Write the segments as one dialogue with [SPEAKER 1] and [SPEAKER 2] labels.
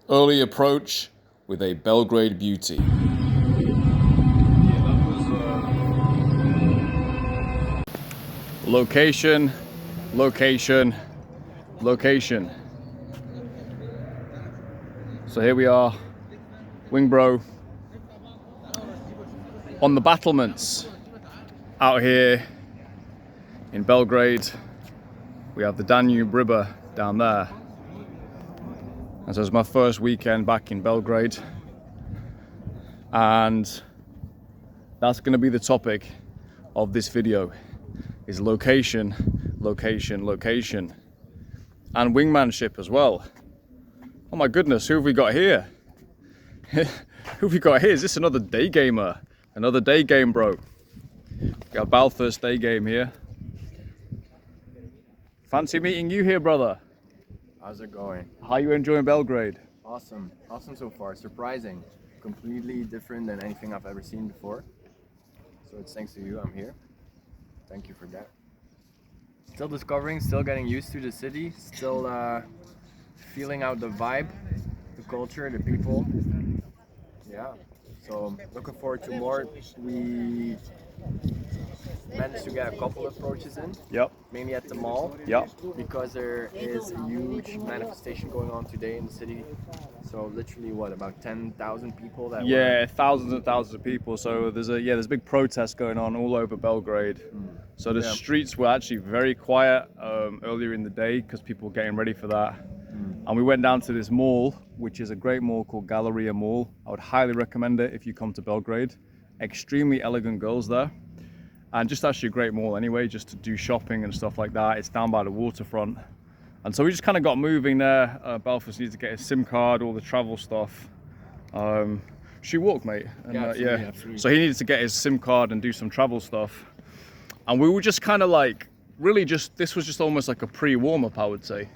[SPEAKER 1] Early approach with a Belgrade beauty. Location, location, location. So here we are, Wingbro, on the battlements out here in Belgrade. We have the Danube River down there. And so it's my first weekend back in Belgrade. And that's going to be the topic of this video, is location, location, location. And wingmanship as well. Oh my goodness, who have we got here? Who have we got here? Is this another Daygamer? Another Daygame bro. We got Balthus Daygame here. Fancy meeting you here, brother.
[SPEAKER 2] How's it going?
[SPEAKER 1] How are you enjoying Belgrade?
[SPEAKER 2] Awesome. Awesome so far. Surprising. Completely different than anything I've ever seen before. So it's thanks to you I'm here. Thank you for that. Still discovering, still getting used to the city, still feeling out the vibe, the culture, the people. Yeah. So looking forward to more. We managed to get a couple of approaches in.
[SPEAKER 1] Yep.
[SPEAKER 2] Mainly at the mall.
[SPEAKER 1] Yep.
[SPEAKER 2] Because there is a huge manifestation going on today in the city. So literally what, about 10,000 people that were...
[SPEAKER 1] thousands and thousands of people. So there's a big protest going on all over Belgrade. So the streets were actually very quiet earlier in the day because people were getting ready for that. And we went down to this mall, which is a great mall called Galleria Mall. I would highly recommend it if you come to Belgrade. Extremely elegant girls there. And just actually a great mall anyway, just to do shopping and stuff like that. It's down by the waterfront. And so we just kind of got moving there. Balthus needed to get his SIM card, all the travel stuff. She walked, mate. And,
[SPEAKER 2] absolutely.
[SPEAKER 1] So he needed to get his SIM card and do some travel stuff. And we were just kind of like, really just, this was just almost like a pre-warm-up, I would say,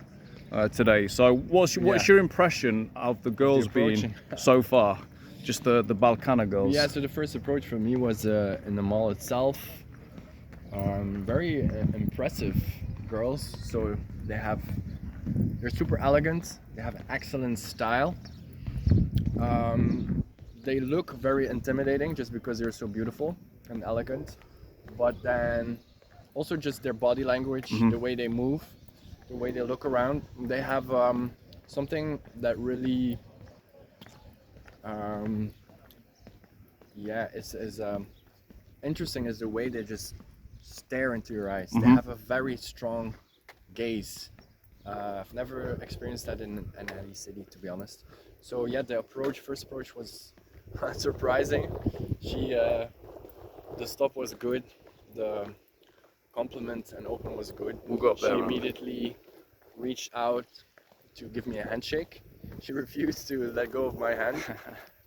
[SPEAKER 1] today. So what's your impression of the girls being so far? Just the Balkana girls?
[SPEAKER 2] Yeah, so the first approach for me was in the mall itself. Very impressive girls. So they're super elegant. They have excellent style. They look very intimidating just because they're so beautiful and elegant. But then also just their body language, the way they move, the way they look around. They have something that really is interesting is the way they just stare into your eyes. They have a very strong gaze. I've never experienced that in any city, to be honest. So yeah, the first approach was surprising. The stop was good. The compliment and open was good.
[SPEAKER 1] We'll go up there.
[SPEAKER 2] She immediately reached out to give me a handshake. She refused to let go of my hand.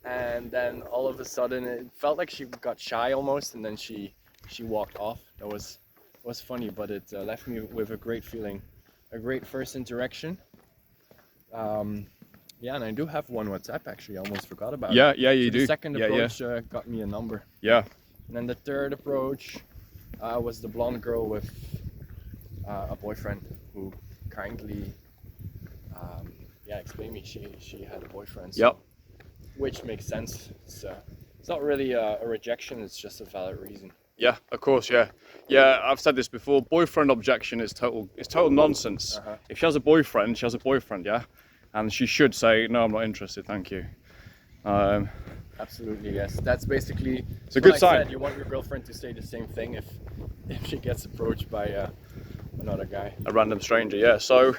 [SPEAKER 2] And then all of a sudden it felt like she got shy almost, and then she walked off. That was funny, but it left me with a great feeling, a great first interaction. Yeah, and I do have one WhatsApp actually. I almost forgot about it.
[SPEAKER 1] Yeah, you do.
[SPEAKER 2] The second approach got me a number.
[SPEAKER 1] Yeah.
[SPEAKER 2] And then the third approach was the blonde girl with a boyfriend who kindly explained me she had a boyfriend. So, which makes sense. It's not really a rejection, it's just a valid reason.
[SPEAKER 1] Yeah, of course, yeah. Yeah, I've said this before, boyfriend objection is total nonsense. If she has a boyfriend, she has a boyfriend, yeah? And she should say, no, I'm not interested, thank you.
[SPEAKER 2] Absolutely, yes. That's basically...
[SPEAKER 1] It's a good sign.
[SPEAKER 2] Said, you want your girlfriend to say the same thing if she gets approached by another guy.
[SPEAKER 1] A random stranger, yeah. So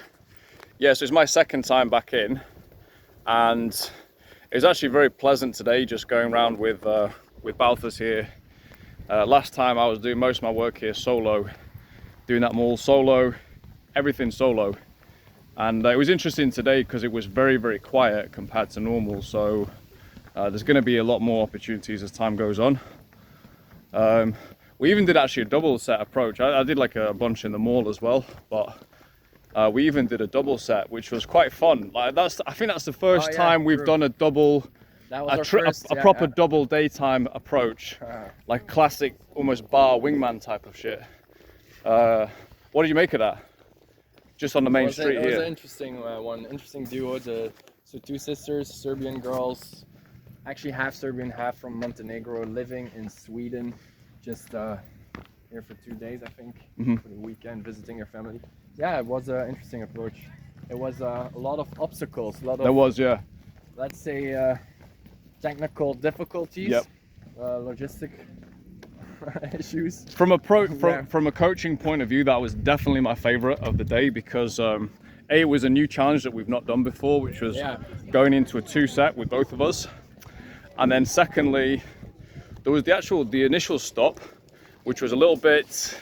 [SPEAKER 1] it's my second time back in. And it was actually very pleasant today, just going around with Balthus here. Last time I was doing most of my work here solo, doing that mall solo, everything solo. And it was interesting today because it was very, very quiet compared to normal. So there's going to be a lot more opportunities as time goes on. We even did actually a double set approach. I did like a bunch in the mall as well, but we even did a double set, which was quite fun. Like I think that's the first time we've done a double, a proper double daytime approach, like classic, almost bar wingman type of shit. What did you make of that? Just on the main street here.
[SPEAKER 2] It was an interesting one, interesting duo. The So 2 sisters, Serbian girls, actually half Serbian, half from Montenegro, living in Sweden, just here for 2 days, I think, for the weekend, visiting your family. Yeah, it was an interesting approach. It was a lot of obstacles, a lot of,
[SPEAKER 1] There was, yeah.
[SPEAKER 2] let's say, technical difficulties,
[SPEAKER 1] Yep.
[SPEAKER 2] Logistic issues.
[SPEAKER 1] From a coaching point of view, that was definitely my favorite of the day because it was a new challenge that we've not done before, which was going into a 2-set with both of us. And then secondly, there was the initial stop, which was a little bit,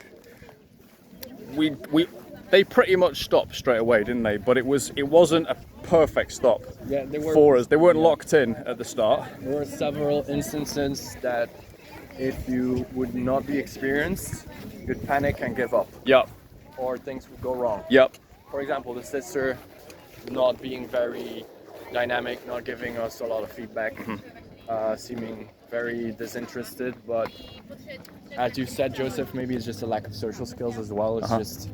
[SPEAKER 1] they pretty much stopped straight away, didn't they? But it wasn't a perfect stop for us. They weren't locked in at the start.
[SPEAKER 2] There were several instances that if you would not be experienced, you'd panic and give up.
[SPEAKER 1] Yep.
[SPEAKER 2] Or things would go wrong.
[SPEAKER 1] Yep.
[SPEAKER 2] For example, the sister not being very dynamic, not giving us a lot of feedback, seeming very disinterested. But as you said, Joseph, maybe it's just a lack of social skills as well. It's just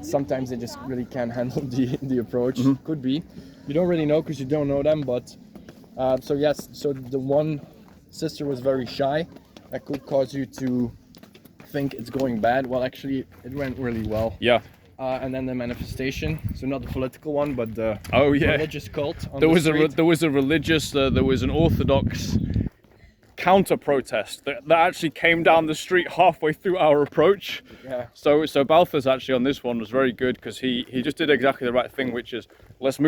[SPEAKER 2] sometimes they just really can't handle the approach. Could be. You don't really know because you don't know them. But so yes, so the one sister was very shy. That could cause you to think it's going bad. Well, actually, it went really well.
[SPEAKER 1] Yeah.
[SPEAKER 2] And then the manifestation, so not the political one, but the religious cult.
[SPEAKER 1] There was an Orthodox counter protest that actually came down the street halfway through our approach.
[SPEAKER 2] Yeah.
[SPEAKER 1] So Balthus actually on this one was very good because he just did exactly the right thing, which is let's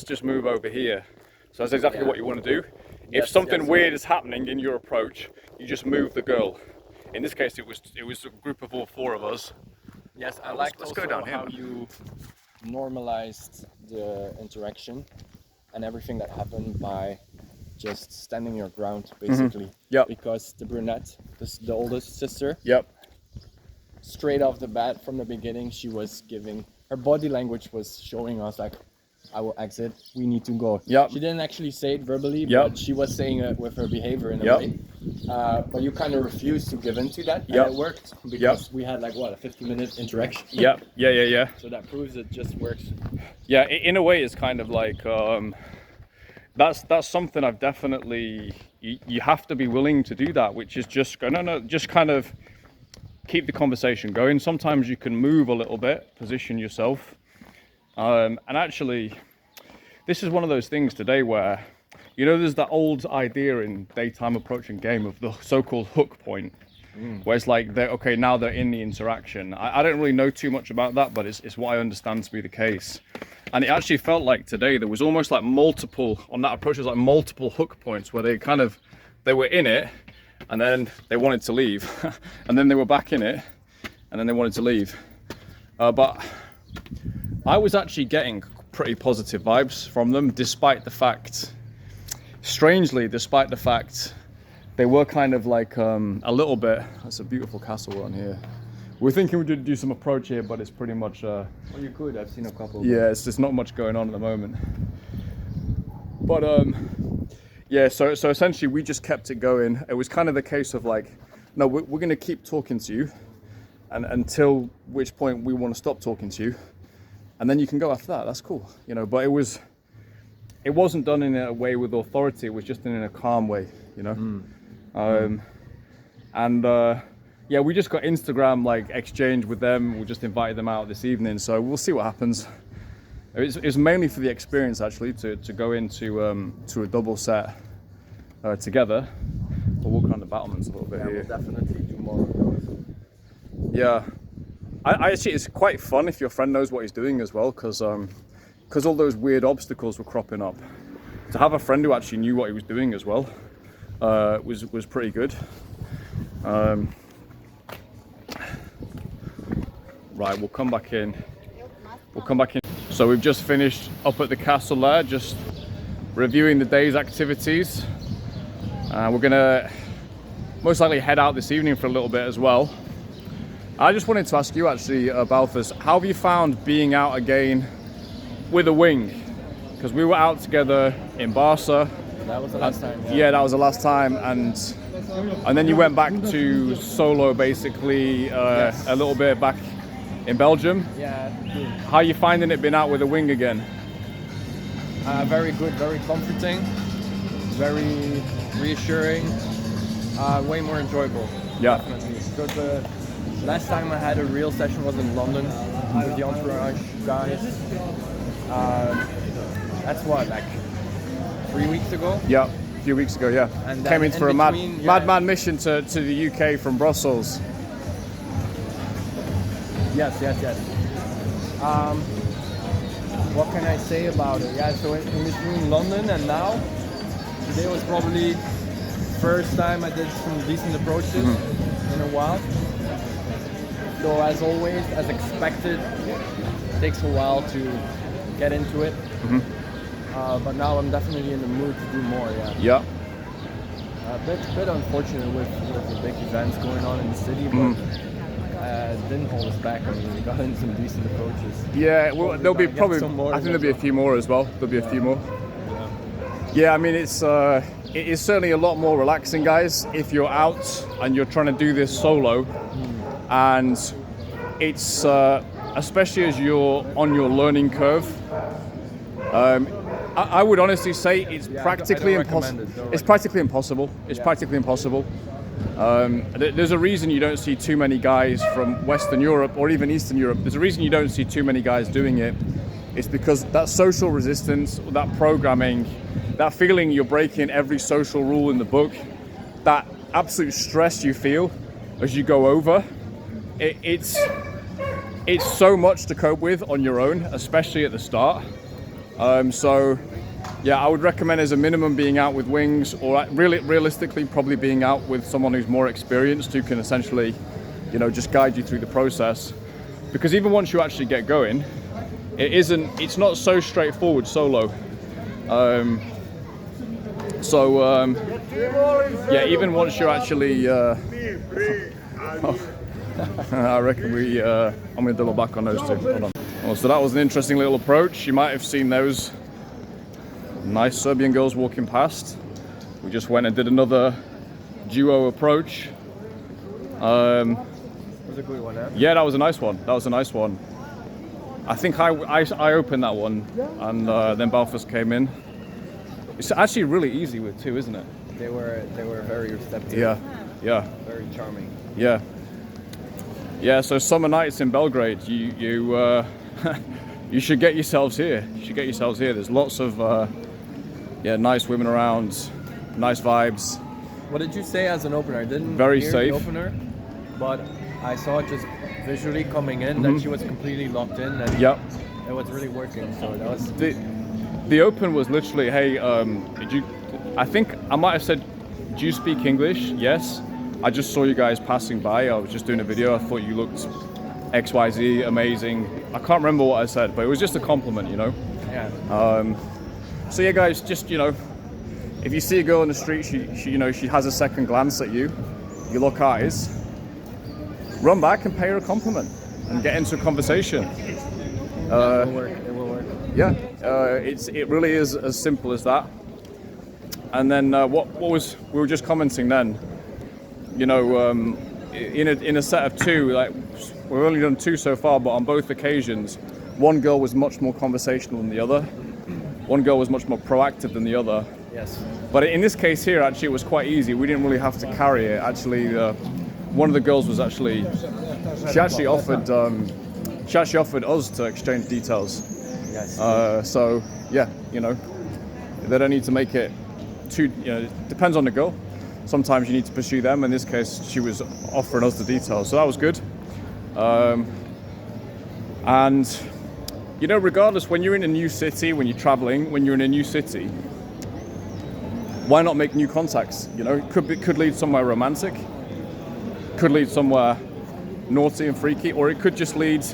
[SPEAKER 1] just move over here. So that's exactly what you want to do. If something weird is happening in your approach, you just move the girl. In this case, it was a group of all 4 of us.
[SPEAKER 2] Yes, I liked
[SPEAKER 1] let's
[SPEAKER 2] also
[SPEAKER 1] go down here.
[SPEAKER 2] how you normalized the interaction and everything that happened by just standing your ground, basically.
[SPEAKER 1] Yep.
[SPEAKER 2] Because the brunette, the oldest sister,
[SPEAKER 1] Yep.
[SPEAKER 2] straight off the bat from the beginning, she was giving, her body language was showing us like, I will exit, we need to go.
[SPEAKER 1] Yep.
[SPEAKER 2] She didn't actually say it verbally,
[SPEAKER 1] Yep.
[SPEAKER 2] but she was saying it with her behavior in a
[SPEAKER 1] Yep.
[SPEAKER 2] way. But you kind of refused to give in to that,
[SPEAKER 1] Yep.
[SPEAKER 2] and it worked because we had like, what, a 50-minute interaction?
[SPEAKER 1] Yep. Yeah.
[SPEAKER 2] So that proves it just works.
[SPEAKER 1] Yeah, in a way, it's kind of like that's something I've definitely. You have to be willing to do that, which is just go just kind of keep the conversation going. Sometimes you can move a little bit, position yourself, and actually, this is one of those things today where there's that old idea in daytime approaching game of the so-called hook point. Where it's like now they're in the interaction. I don't really know too much about that, but it's what I understand to be the case. And it actually felt like today there was almost like multiple on that approach. There's like multiple hook points where they were in it, and then they wanted to leave, and then they were back in it, and then they wanted to leave. But I was actually getting pretty positive vibes from them, despite the fact they were kind of like a little bit. That's a beautiful castle on here. We're thinking we would do some approach here, but it's pretty much.
[SPEAKER 2] Well, you could. I've seen a couple.
[SPEAKER 1] Yeah, it's just not much going on at the moment. But so essentially we just kept it going. It was kind of the case of like, no, we're going to keep talking to you, and until which point we want to stop talking to you, and then you can go after that. That's cool, But it wasn't done in a way with authority. It was just in a calm way, we just got Instagram like exchange with them. We just invited them out this evening, so we'll see what happens. It's mainly for the experience actually to go into to a double set together. We'll walk around the battlements a little bit here.
[SPEAKER 2] We'll definitely do more of those.
[SPEAKER 1] Yeah, I actually it's quite fun if your friend knows what he's doing as well, because all those weird obstacles were cropping up. To have a friend who actually knew what he was doing as well was pretty good. Right, we'll come back in. So we've just finished up at the castle there, just reviewing the day's activities. We're gonna most likely head out this evening for a little bit as well. I just wanted to ask you actually, Balthus, how have you found being out again with a wing? Because we were out together in Barca.
[SPEAKER 2] That was the last time.
[SPEAKER 1] Yeah, that was the last time, and then you went back to solo basically a little bit back in Belgium.
[SPEAKER 2] Yeah.
[SPEAKER 1] How are you finding it being out with a wing again?
[SPEAKER 2] Very good, very comforting, very reassuring, way more enjoyable.
[SPEAKER 1] Yeah.
[SPEAKER 2] Definitely. So the last time I had a real session was in London with the Entourage guys. That's what, like 3 weeks ago?
[SPEAKER 1] Yeah, a few weeks ago, yeah.
[SPEAKER 2] And
[SPEAKER 1] came in
[SPEAKER 2] then
[SPEAKER 1] for
[SPEAKER 2] in
[SPEAKER 1] a
[SPEAKER 2] between,
[SPEAKER 1] madman mission to the UK from Brussels.
[SPEAKER 2] Yes. What can I say about it? Yeah, so in between London and now, today was probably first time I did some decent approaches in a while. So as always, as expected, it takes a while to get into it. But now I'm definitely in the mood to do more,
[SPEAKER 1] Yeah.
[SPEAKER 2] A bit unfortunate with the big events going on in the city, but didn't hold us back. I mean, we got in some decent approaches.
[SPEAKER 1] Yeah, well, there'll be probably,
[SPEAKER 2] some more
[SPEAKER 1] I think there'll be a few more as well. There'll be a few more. Yeah, I mean, it is certainly a lot more relaxing, guys, if you're out and you're trying to do this solo. And it's, especially as you're on your learning curve, I would honestly say it's practically impossible. It's practically impossible. It's practically impossible. There's a reason you don't see too many guys from Western Europe or even Eastern Europe. There's a reason you don't see too many guys doing it. It's because that social resistance, that programming, that feeling you're breaking every social rule in the book, that absolute stress you feel as you go over, it's so much to cope with on your own, especially at the start. So yeah, I would recommend as a minimum being out with Wings, or really realistically probably being out with someone who's more experienced, who can essentially, just guide you through the process. Because even once you actually get going, it's not so straightforward solo. Yeah, even once you're actually, I reckon I'm gonna double back on those two. Hold on. Oh, so that was an interesting little approach. You might have seen those nice Serbian girls walking past. We just went and did another duo approach.
[SPEAKER 2] It was a good one, eh?
[SPEAKER 1] Yeah, that was a nice one. I think I opened that one, and then Balthus came in. It's actually really easy with two, isn't it?
[SPEAKER 2] They were very receptive.
[SPEAKER 1] Yeah.
[SPEAKER 2] Very charming.
[SPEAKER 1] Yeah. So summer nights in Belgrade, you you should get yourselves here. There's lots of nice women around, nice vibes.
[SPEAKER 2] What did you say as an opener? I didn't
[SPEAKER 1] Very
[SPEAKER 2] hear
[SPEAKER 1] safe.
[SPEAKER 2] The opener, but I saw it just visually coming in that she was completely locked in and it was really working. So that was
[SPEAKER 1] the open was literally, hey, I think I might have said, do you speak English? Yes. I just saw you guys passing by. I was just doing a video. I thought you looked XYZ, amazing. I can't remember what I said, but it was just a compliment,
[SPEAKER 2] Yeah.
[SPEAKER 1] So yeah, guys, just if you see a girl in the street, she has a second glance at you, you lock eyes, run back and pay her a compliment and get into a conversation.
[SPEAKER 2] It will work.
[SPEAKER 1] Yeah, it really is as simple as that. And then we were just commenting then, in a set of two, like we've only done two so far, but on both occasions, one girl was much more conversational than the other. One girl was much more proactive than the other.
[SPEAKER 2] Yes.
[SPEAKER 1] But in this case here, actually, it was quite easy. We didn't really have to carry it. Actually, one of the girls was she actually offered us to exchange details.
[SPEAKER 2] Yes.
[SPEAKER 1] So yeah, they don't need to make it too. It depends on the girl. Sometimes you need to pursue them. In this case, she was offering us the details, so that was good. And regardless, when you're in a new city, when you're traveling, when you're in a new city, why not make new contacts? It could lead somewhere romantic, could lead somewhere naughty and freaky, or it could just lead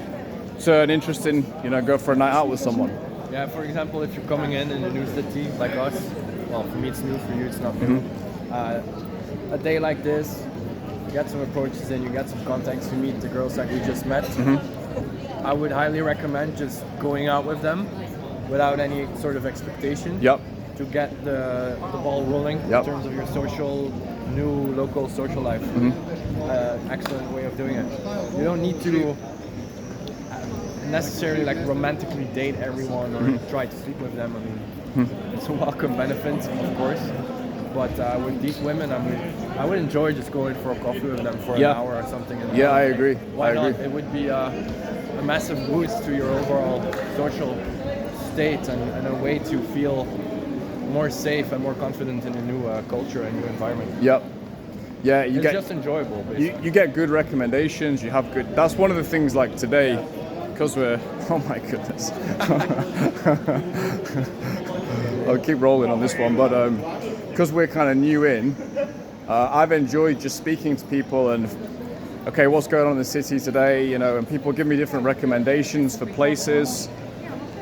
[SPEAKER 1] to an interesting, go for a night out with someone.
[SPEAKER 2] Yeah, for example, if you're coming in a new city like us, well, for me it's new, for you it's not new. A day like this, you get some approaches in, you get some contacts, you meet the girls that we just met. I would highly recommend just going out with them without any sort of expectation.
[SPEAKER 1] Yep.
[SPEAKER 2] To get the ball rolling in terms of your new local social life. Excellent way of doing it. You don't need to necessarily romantically date everyone or try to sleep with them. I mean, It's a welcome benefit, of course. But with these women, I would enjoy just going for a coffee with them for an hour or something.
[SPEAKER 1] Yeah, I agree.
[SPEAKER 2] Why not? It would be a massive boost to your overall social state and a way to feel more safe and more confident in a new culture and new environment.
[SPEAKER 1] Yep. Yeah,
[SPEAKER 2] it's just enjoyable.
[SPEAKER 1] You get good recommendations. You have good. That's one of the things. Like today, because we're. Oh my goodness. I'll keep rolling on this one, but because we're kind of new in, I've enjoyed just speaking to people and. Okay, what's going on in the city today? You know, and people give me different recommendations for places.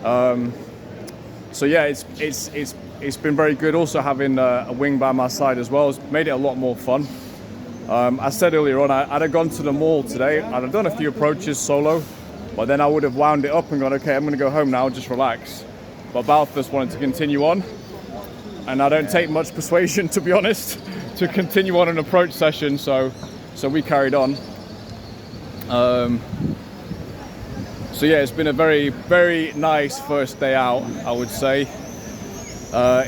[SPEAKER 1] So yeah, it's been very good. Also having a wing by my side as well has made it a lot more fun. I said earlier on, I'd have gone to the mall today. I'd have done a few approaches solo, but then I would have wound it up and gone, okay, I'm going to go home now, just relax. But Balthus wanted to continue on, and I don't take much persuasion, to be honest, to continue on an approach session. So we carried on. So yeah, it's been a very, very nice first day out, I would say.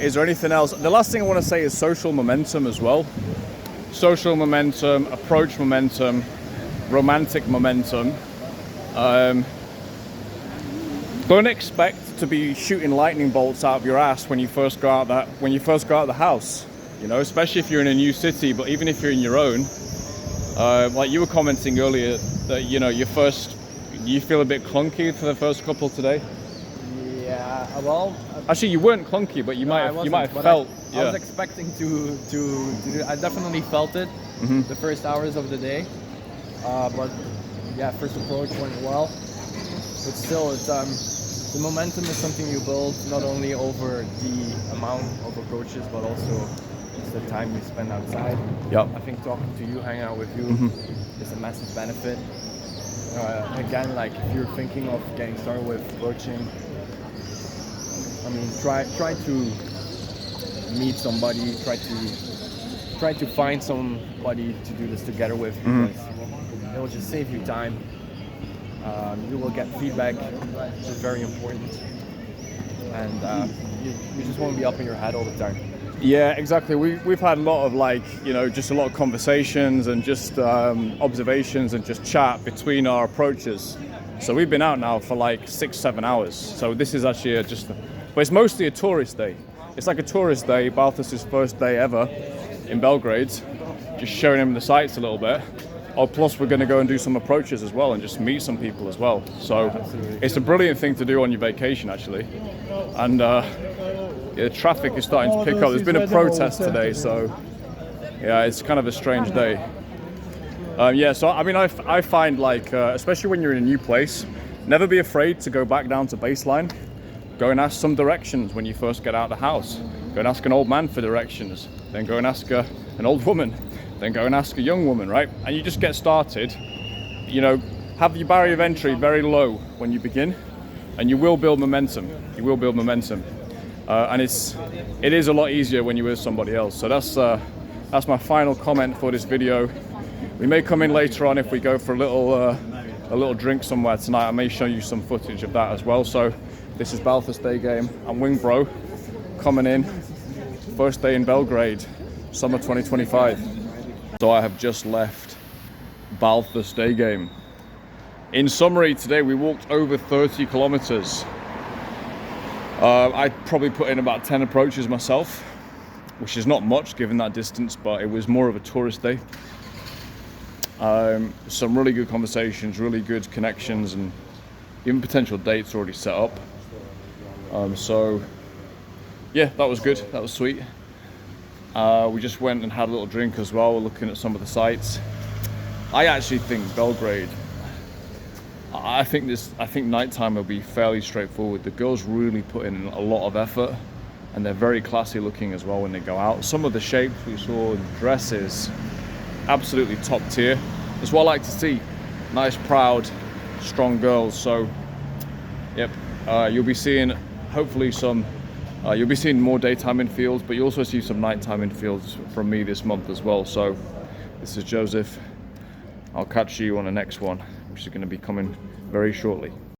[SPEAKER 1] Is there anything else? The last thing I want to say is social momentum as well. Social momentum, approach momentum, romantic momentum. Don't expect to be shooting lightning bolts out of your ass when you first go out of the house. You know, especially if you're in a new city, but even if you're in your own. Like you were commenting earlier that you feel a bit clunky for the first couple today.
[SPEAKER 2] Yeah, well.
[SPEAKER 1] Actually, you weren't clunky, but you might have felt.
[SPEAKER 2] I was expecting to do. I definitely felt it the first hours of the day, but yeah, first approach went well. But still, it's the momentum is something you build not only over the amount of approaches, but also just the time you spend outside.
[SPEAKER 1] Yep.
[SPEAKER 2] I think talking to you, hanging out with you, is a massive benefit. Again, like if you're thinking of getting started with approaching, I mean, try to meet somebody, try to find somebody to do this together with, because it will just save you time. You will get feedback, which is very important, and you just won't be up in your head all the time.
[SPEAKER 1] Yeah, exactly. We've had a lot of just a lot of conversations and just observations and just chat between our approaches. So we've been out now for like 6-7 hours. So this is actually but it's mostly a tourist day. It's like a tourist day, Balthus's first day ever in Belgrade, just showing him the sights a little bit. Oh, plus we're going to go and do some approaches as well and just meet some people as well. So it's a brilliant thing to do on your vacation, actually. And the traffic is starting to pick up. There's been a protest today, so yeah, it's kind of a strange day. So I mean, I find especially when you're in a new place, never be afraid to go back down to baseline. Go and ask some directions when you first get out of the house. Go and ask an old man for directions. Then go and ask an old woman. Then go and ask a young woman, right? And you just get started. You know, have your barrier of entry very low when you begin, and you will build momentum. You will build momentum. And it is a lot easier when you're with somebody else. So that's my final comment for this video. We may come in later on if we go for a little drink somewhere tonight. I may show you some footage of that as well. So this is Balthus Daygame. I'm Wingbro coming in. First day in Belgrade, summer 2025. So I have just left Balthus Daygame. In summary, today we walked over 30 kilometers. I probably put in about 10 approaches myself, which is not much given that distance, but it was more of a tourist day. Some really good conversations, really good connections, and even potential dates already set up. So yeah, that was good, that was sweet. We just went and had a little drink as well, looking at some of the sites. I actually think Belgrade, I think nighttime will be fairly straightforward. The girls really put in a lot of effort, and they're very classy looking as well when they go out. Some of the shapes we saw in dresses, absolutely top tier. That's what I like to see. Nice, proud, strong girls. So, yep, you'll be seeing hopefully you'll be seeing more daytime infields, but you also see some nighttime infields from me this month as well. So, this is Joseph. I'll catch you on the next one, which is going to be coming very shortly.